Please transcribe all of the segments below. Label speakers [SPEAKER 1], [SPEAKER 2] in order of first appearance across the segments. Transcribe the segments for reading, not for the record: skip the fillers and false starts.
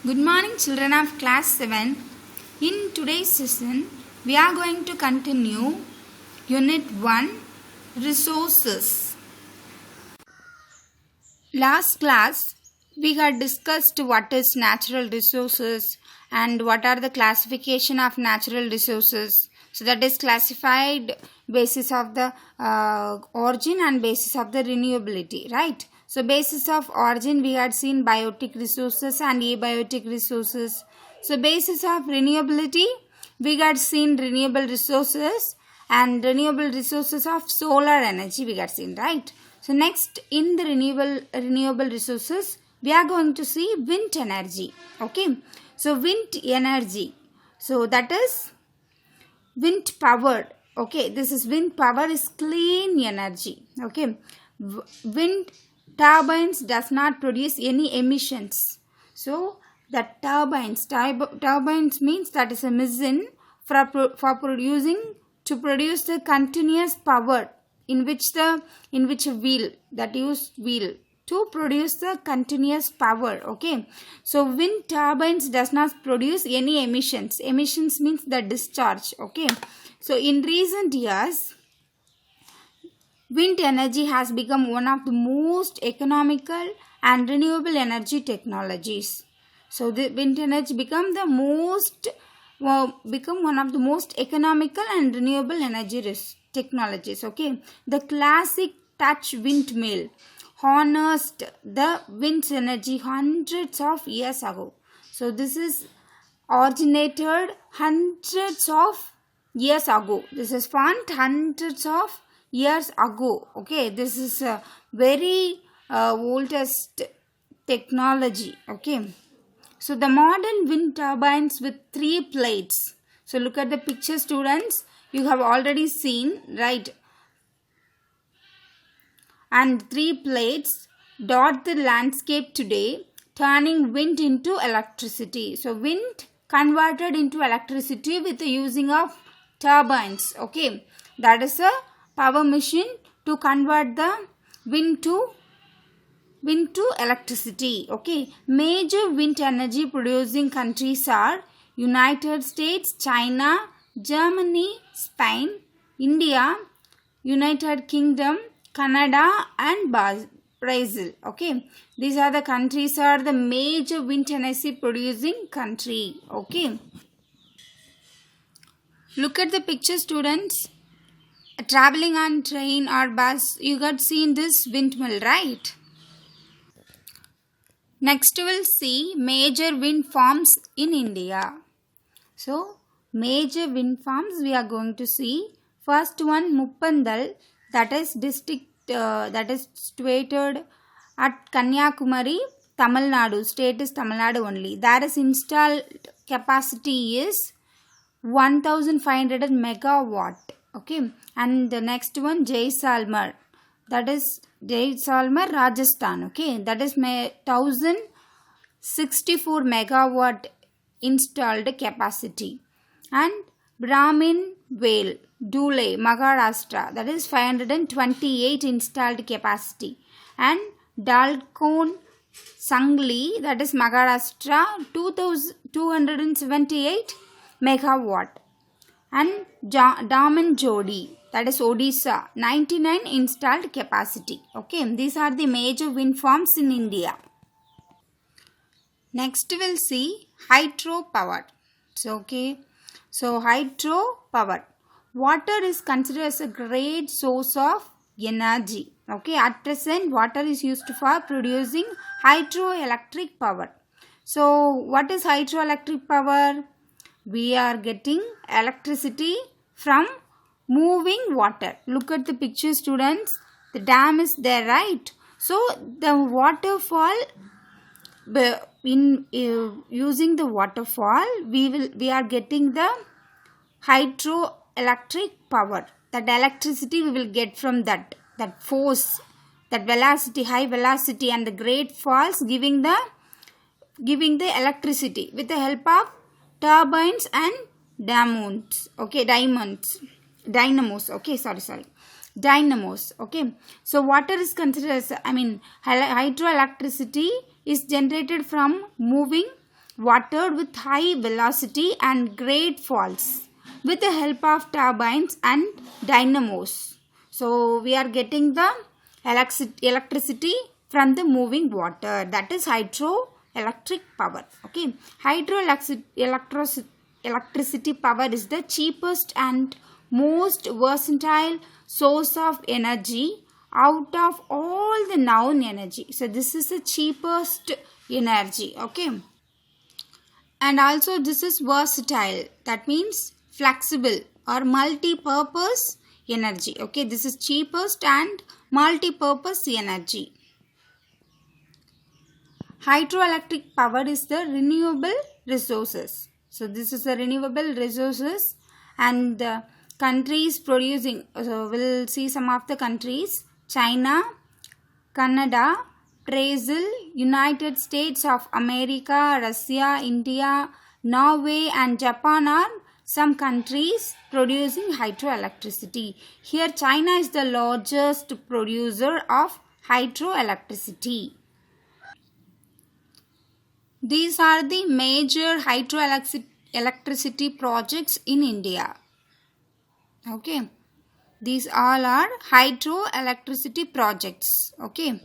[SPEAKER 1] Good morning, children of class 7. In today's session, we are going to continue Unit 1 Resources. Last class, we had discussed what is natural resources and what are the classification of natural resources. So that is classified basis of the origin and basis of the renewability, right? So basis of origin we had seen biotic resources and abiotic resources. So basis of renewability we had seen renewable resources and renewable resources of solar energy we had seen, right? So next in the renewable resources we are going to see wind energy. Okay, so wind energy, so that is wind powered. Okay, this is wind power is clean energy. Okay, wind turbines does not produce any emissions. So the turbines means that is a machine for produce the continuous power in which a wheel that use wheel to produce the continuous power. Okay, so wind turbines does not produce any emissions. Emissions means the discharge. Okay, so in recent years wind energy has become one of the most economical and renewable energy technologies. So the wind energy become one of the most economical and renewable energy technologies. Okay, the classic Dutch windmill harnessed the wind energy hundreds of years ago. So this is originated hundreds of years ago. This is found hundreds of years ago. Okay, this is a very oldest technology. Okay, so the modern wind turbines with 3 plates. So look at the picture, students. You have already seen, right? And 3 plates dot the landscape today, turning wind into electricity. So wind converted into electricity with the using of turbines. Okay, that is a power machine to convert the wind to electricity. Okay, major wind energy producing countries are United States, China, Germany, Spain, India, United Kingdom, Canada and Brazil. Okay, these are the countries are the major wind energy producing country. Okay, look at the picture, students. Traveling on train or bus, you got seen this windmill, right? Next we'll see major wind farms in India. So major wind farms we are going to see. First one, Muppandal, that is district that is situated at Kanyakumari, Tamil Nadu. State is Tamil Nadu only. There is installed capacity is 1500 megawatt. Okay, and the next one, Jaisalmer, that is Jaisalmer, Rajasthan. Okay, that is 1064 megawatt installed capacity. And Brahmin Vale, Dhule, Maharashtra, that is 528 installed capacity. And Dalkon Sangli, that is Maharashtra, 2278 megawatt. And Daman Jodi, that is Odisha, 99 installed capacity. Okay, these are the major wind farms in India. Next we'll see hydropower. So hydropower. Water is considered as a great source of energy. Okay, at present water is used for producing hydroelectric power. So what is hydroelectric power? We are getting electricity from moving water. Look at the picture, students. The dam is there, right? So the waterfall, in using the waterfall, we are getting the hydroelectric power. That electricity we will get from that force, that velocity, high velocity, and the great falls giving the electricity with the help of turbines and dynamos. Okay, dynamos. Okay, sorry, dynamos. Okay, so water is considered as hydroelectricity is generated from moving watered with high velocity and great falls with the help of turbines and dynamos. So we are getting the electricity from the moving water, that is hydroelectric power. Okay, electricity power is the cheapest and most versatile source of energy out of all the known energy. So this is the cheapest energy. Okay, and also this is versatile, that means flexible or multi-purpose energy. Okay, this is cheapest and multi-purpose energy. Hydroelectric power is the renewable resources. So this is the renewable resources, and the countries producing, so we'll see some of the countries: China, Canada, Brazil, United States of America, Russia, India, Norway and Japan are some countries producing hydroelectricity. Here China is the largest producer of hydroelectricity. These are the major hydroelectricity projects in India. Okay, these all are hydroelectricity projects. Okay,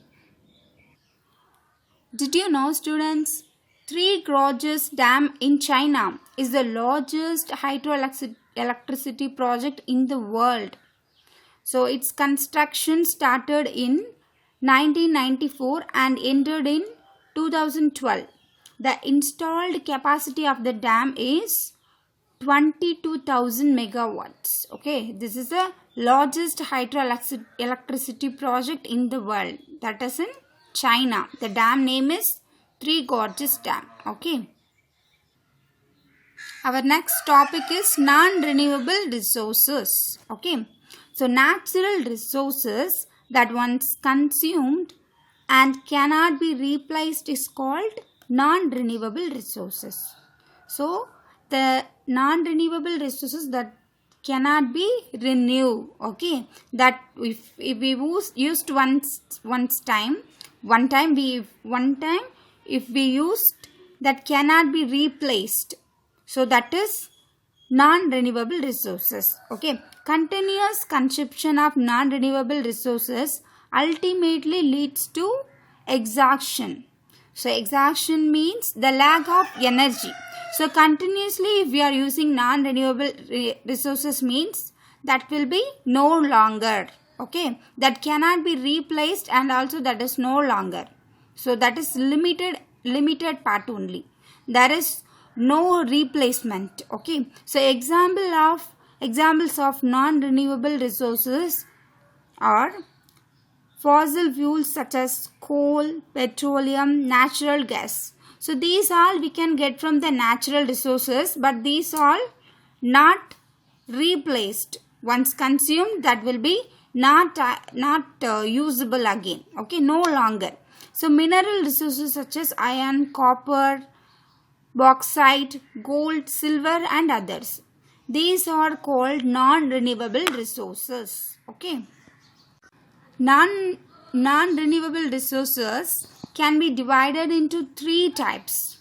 [SPEAKER 1] did you know, students, Three Gorges Dam in China is the largest hydroelectricity project in the world. So its construction started in 1994 and ended in 2012. The installed capacity of the dam is 22,000 megawatts. Okay, this is the largest hydroelectricity project in the world, that is in China. The dam name is Three Gorges Dam. Okay. Our next topic is non-renewable resources. Okay. So natural resources that once consumed and cannot be replaced is called non-renewable resources. So the non-renewable resources that cannot be renewed, okay, that if we used one time if we used, that cannot be replaced, so that is non-renewable resources. Okay, continuous consumption of non-renewable resources ultimately leads to exhaustion. So exhaustion means the lack of energy. So continuously if we are using non-renewable resources means that will be no longer. Okay, that cannot be replaced and also that is no longer. So that is limited part only. There is no replacement. Okay, so examples of non-renewable resources are fossil fuels such as coal, petroleum, natural gas. So these all we can get from the natural resources, but these all not replaced. Once consumed, that will be not usable again. Okay, no longer. So mineral resources such as iron, copper, bauxite, gold, silver and others. These are called non-renewable resources. Okay. Non-renewable resources can be divided into three types.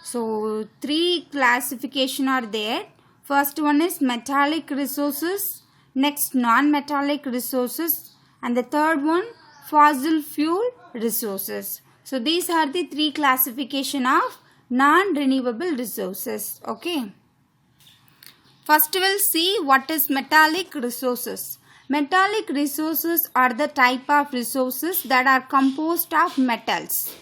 [SPEAKER 1] So three classification are there. First one is metallic resources, next non-metallic resources, and the third one fossil fuel resources. So these are the three classification of non-renewable resources. Okay. First we'll see what is metallic resources. Metallic resources are the type of resources that are composed of metals.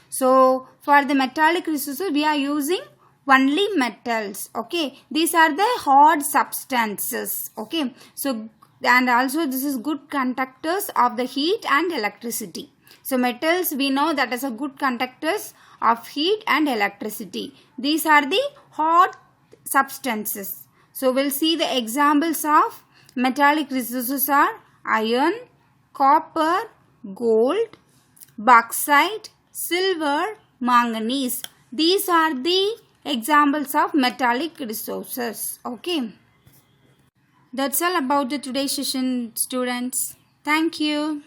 [SPEAKER 1] So for the metallic resources we are using only metals. Okay, these are the hard substances. Okay, so and also this is good conductors of the heat and electricity. So metals we know that is a good conductors of heat and electricity. These are the hard substances. So we'll see the examples of metallic resources are iron, copper, gold, bauxite, silver, manganese. These are the examples of metallic resources. Okay. That's all about the today's session, students. Thank you.